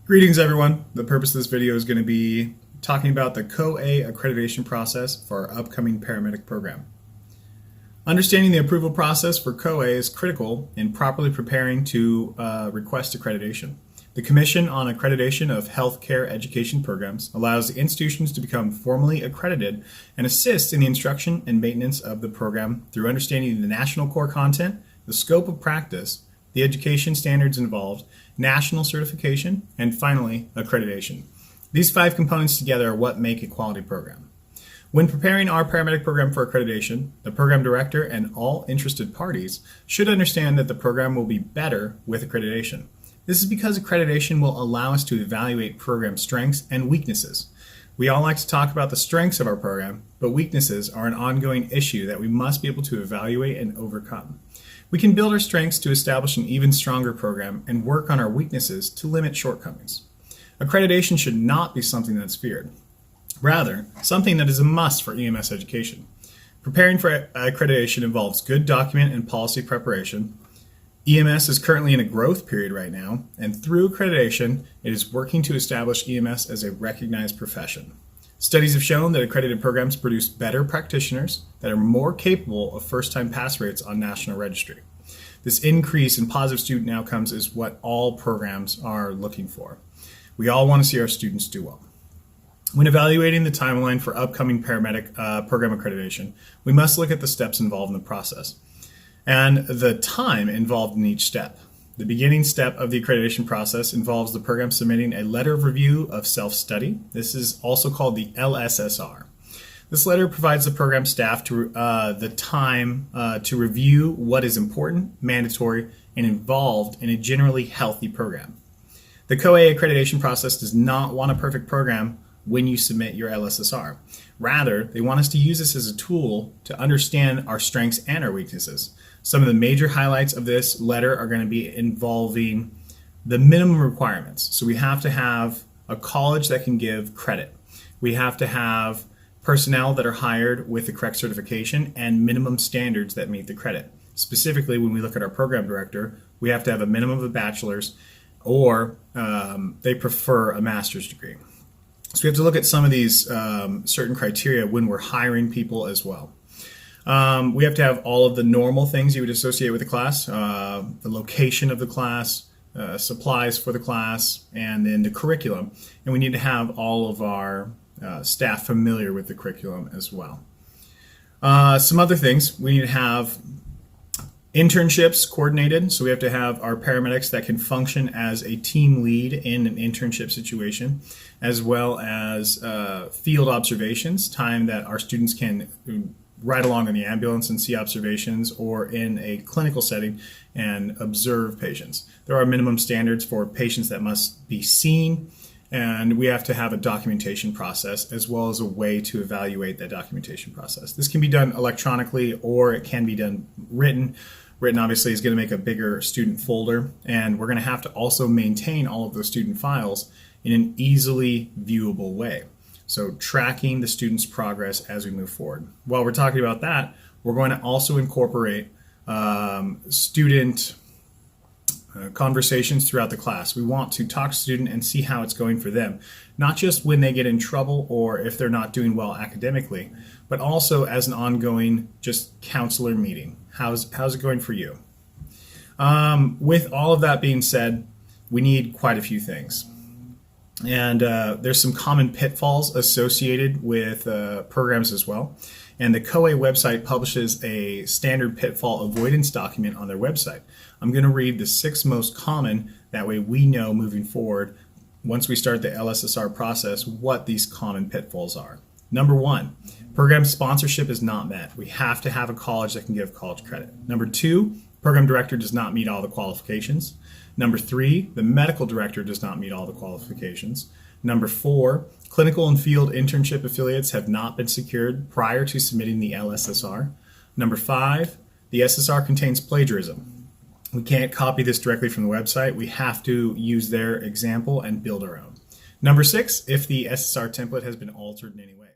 Greetings everyone. The purpose of this video is going to be talking about the CoA accreditation process for our upcoming paramedic program. Understanding the approval process for CoA is critical in properly preparing to request accreditation. The Commission on Accreditation of Healthcare Education Programs allows the institutions to become formally accredited and assists in the instruction and maintenance of the program through understanding the national core content, the scope of practice, the education standards involved, national certification, and finally, accreditation. These 5 components together are what make a quality program. When preparing our paramedic program for accreditation, the program director and all interested parties should understand that the program will be better with accreditation. This is because accreditation will allow us to evaluate program strengths and weaknesses. We all like to talk about the strengths of our program, but weaknesses are an ongoing issue that we must be able to evaluate and overcome. We can build our strengths to establish an even stronger program and work on our weaknesses to limit shortcomings. Accreditation should not be something that's feared. Rather, something that is a must for EMS education. Preparing for accreditation involves good document and policy preparation. EMS is currently in a growth period right now, and through accreditation, it is working to establish EMS as a recognized profession. Studies have shown that accredited programs produce better practitioners that are more capable of first-time pass rates on national registry. This increase in positive student outcomes is what all programs are looking for. We all want to see our students do well. When evaluating the timeline for upcoming paramedic program accreditation, we must look at the steps involved in the process and the time involved in each step. The beginning step of the accreditation process involves the program submitting a letter of review of self-study. This is also called the LSSR. This letter provides the program staff the time to review what is important, mandatory, and involved in a generally healthy program. The CoA accreditation process does not want a perfect program when you submit your LSSR. Rather, they want us to use this as a tool to understand our strengths and our weaknesses. Some of the major highlights of this letter are going to be involving the minimum requirements. So we have to have a college that can give credit. We have to have personnel that are hired with the correct certification and minimum standards that meet the credit. Specifically, when we look at our program director, we have to have a minimum of a bachelor's, or they prefer a master's degree. So we have to look at some of these certain criteria when we're hiring people as well. We have to have all of the normal things you would associate with the class, the location of the class, supplies for the class, and then the curriculum. And we need to have all of our staff familiar with the curriculum as well. Some other things, we need to have internships coordinated. So we have to have our paramedics that can function as a team lead in an internship situation, as well as field observations, time that our students can ride along in the ambulance and see observations, or in a clinical setting and observe patients. There are minimum standards for patients that must be seen, and we have to have a documentation process as well as a way to evaluate that documentation process. This can be done electronically, or it can be done written. Written obviously is going to make a bigger student folder, and we're going to have to also maintain all of those student files in an easily viewable way. So tracking the student's progress as we move forward. While we're talking about that, we're going to also incorporate student conversations throughout the class. We want to talk to student and see how it's going for them, not just when they get in trouble or if they're not doing well academically, but also as an ongoing just counselor meeting. How's it going for you? With all of that being said, we need quite a few things. And there's some common pitfalls associated with programs as well. And the CoA website publishes a standard pitfall avoidance document on their website. I'm going to read the 6 most common, that way we know moving forward, once we start the LSSR process, what these common pitfalls are. Number 1, program sponsorship is not met. We have to have a college that can give college credit. Number 2, program director does not meet all the qualifications. Number 3, the medical director does not meet all the qualifications. Number 4, clinical and field internship affiliates have not been secured prior to submitting the LSSR. Number 5, the SSR contains plagiarism. We can't copy this directly from the website. We have to use their example and build our own. Number 6, if the SSR template has been altered in any way.